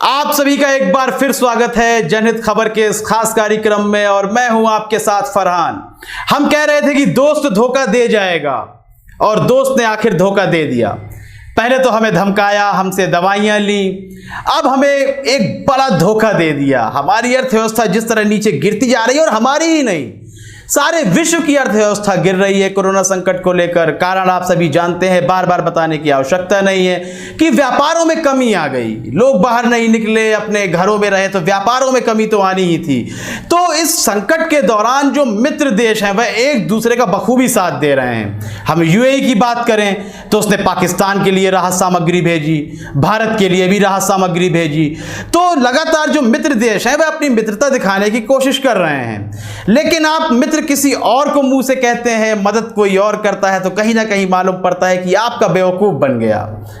आप सभी का एक बार फिर स्वागत है जनहित खबर के इस खास कार्यक्रम में और मैं हूं आपके साथ फरहान। हम कह रहे थे कि दोस्त धोखा दे जाएगा और दोस्त ने आखिर धोखा दे दिया। पहले तो हमें धमकाया, हमसे दवाइयां ली, अब हमें एक बड़ा धोखा दे दिया। हमारी अर्थव्यवस्था जिस तरह नीचे गिरती जा रही है, और हमारी ही नहीं सारे विश्व की अर्थव्यवस्था गिर रही है कोरोना संकट को लेकर। कारण आप सभी जानते हैं, बार बार बताने की आवश्यकता नहीं है कि व्यापारों में कमी आ गई। लोग बाहर नहीं निकले, अपने घरों में रहे, तो व्यापारों में कमी तो आनी ही थी। तो इस संकट के दौरान जो मित्र देश हैं वह एक दूसरे का बखूबी साथ दे रहे हैं। हम यूएई की बात करें तो उसने पाकिस्तान के लिए राहत सामग्री भेजी, भारत के लिए भी राहत सामग्री भेजी। तो लगातार जो मित्र देश हैं वह अपनी मित्रता दिखाने की कोशिश कर रहे हैं। लेकिन आप मित्र किसी और को मुंह से कहते हैं, मदद कोई और करता है, तो कहीं ना कहीं मालूम पड़ता है कि आपका बेवकूफ बन गया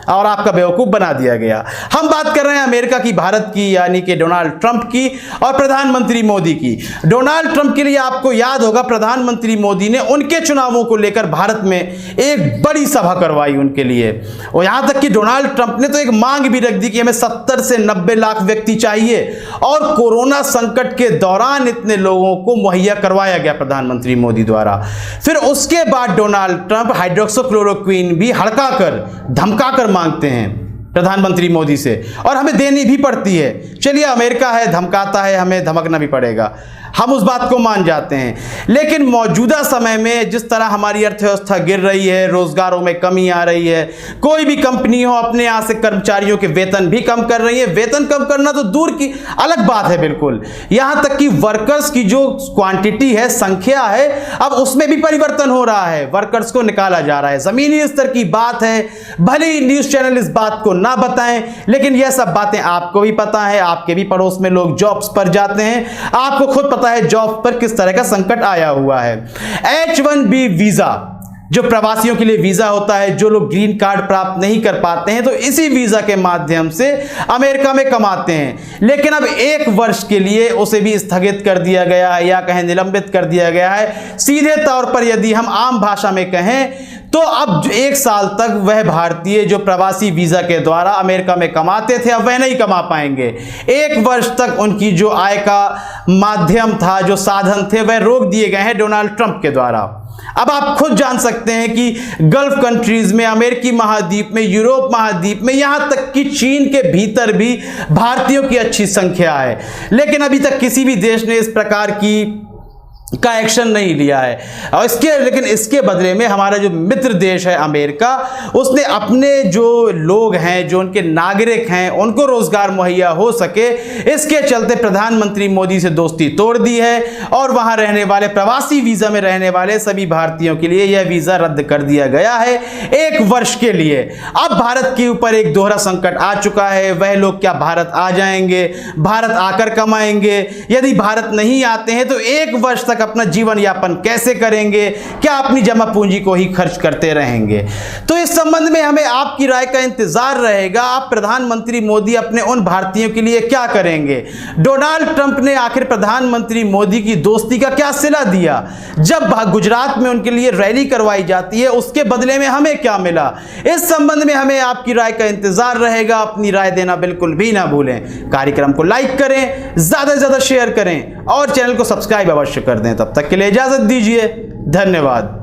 और आपका बेवकूफ बना दिया गया। हम बात कर रहे हैं अमेरिका की, भारत की, यानी कि डोनाल्ड ट्रंप की और प्रधानमंत्री मोदी की। डोनाल्ड ट्रंप के लिए आपको याद होगा, प्रधानमंत्री मोदी ने उनके चुनावों को लेकर भारत में एक बड़ी सभा करवाई उनके लिए। और यहां तक कि डोनाल्ड ट्रंप ने तो एक मांग भी रख दी कि हमें 70 से 90 लाख व्यक्ति चाहिए, और कोरोना संकट के दौरान इतने लोगों को मुहैया करवाया गया प्रधानमंत्री मोदी द्वारा। फिर उसके बाद डोनाल्ड ट्रंप हाइड्रोक्सीक्लोरोक्विन भी हड़काकर, धमकाकर मांगते हैं प्रधानमंत्री मोदी से, और हमें देनी भी पड़ती है। चलिए, अमेरिका है, धमकाता है, हमें धमकना भी पड़ेगा, हम उस बात को मान जाते हैं। लेकिन मौजूदा समय में जिस तरह हमारी अर्थव्यवस्था गिर रही है, रोजगारों में कमी आ रही है, कोई भी कंपनी हो अपने यहाँ से कर्मचारियों के वेतन भी कम कर रही है। वेतन कम करना तो दूर की अलग बात है, बिल्कुल, यहाँ तक कि वर्कर्स की जो क्वांटिटी है, संख्या है, अब उसमें भी परिवर्तन हो रहा है। वर्कर्स को निकाला जा रहा है। जमीनी स्तर की बात है। भले ही न्यूज चैनल इस बात को ना बताएं, लेकिन यह सब बातें आपको भी पता है। आपके भी पड़ोस में लोग जॉब्स पर जाते हैं, आपको खुद पता है जॉब पर किस तरह का संकट आया हुआ है। H1B वीजा, जो प्रवासियों के लिए वीजा होता है, जो लोग ग्रीन कार्ड प्राप्त नहीं कर पाते हैं, तो इसी वीजा के माध्यम से अमेरिका में कमाते हैं। लेकिन अब 1 वर्ष के लिए उसे भी स्थगित कर दिया गया है, या कहें निलंबित कर दिया गया है। सीधे तौर पर यदि हम आम भाषा में कहें तो अब 1 साल तक वह भारतीय जो प्रवासी वीजा के द्वारा अमेरिका में कमाते थे, अब वह नहीं कमा पाएंगे। 1 वर्ष तक उनकी जो आय का माध्यम था, जो साधन थे, वह रोक दिए गए हैं डोनाल्ड ट्रंप के द्वारा। अब आप खुद जान सकते हैं कि गल्फ कंट्रीज में, अमेरिकी महाद्वीप में, यूरोप महाद्वीप में, यहां तक कि चीन के भीतर भी भारतीयों की अच्छी संख्या है। लेकिन अभी तक किसी भी देश ने इस प्रकार का एक्शन नहीं लिया है। और लेकिन इसके बदले में हमारा जो मित्र देश है अमेरिका, उसने अपने जो लोग हैं, जो उनके नागरिक हैं, उनको रोजगार मुहैया हो सके, इसके चलते प्रधानमंत्री मोदी से दोस्ती तोड़ दी है और वहां रहने वाले, प्रवासी वीजा में रहने वाले सभी भारतीयों के लिए यह वीजा रद्द कर दिया गया है 1 वर्ष के लिए। अब भारत के ऊपर एक दोहरा संकट आ चुका है। वह लोग क्या भारत आ जाएंगे, भारत आकर कमाएंगे? यदि भारत नहीं आते हैं तो 1 वर्ष तक अपना जीवन यापन कैसे करेंगे? क्या अपनी जमा पूंजी को ही खर्च करते रहेंगे? तो इस संबंध में हमें आपकी राय का इंतजार रहेगा। आप प्रधानमंत्री मोदी अपने उन भारतीयों के लिए क्या करेंगे? डोनाल्ड ट्रंप ने आखिर प्रधानमंत्री मोदी की दोस्ती का क्या सिला दिया? जब गुजरात में उनके लिए रैली करवाई जाती है, उसके बदले में हमें क्या मिला? इस संबंध में हमें आपकी राय का इंतजार रहेगा। अपनी राय देना बिल्कुल भी ना भूलें। कार्यक्रम को लाइक करें, ज्यादा से ज्यादा शेयर करें और चैनल को सब्सक्राइब अवश्य कर दें। तब तक के लिए इजाजत दीजिए। धन्यवाद।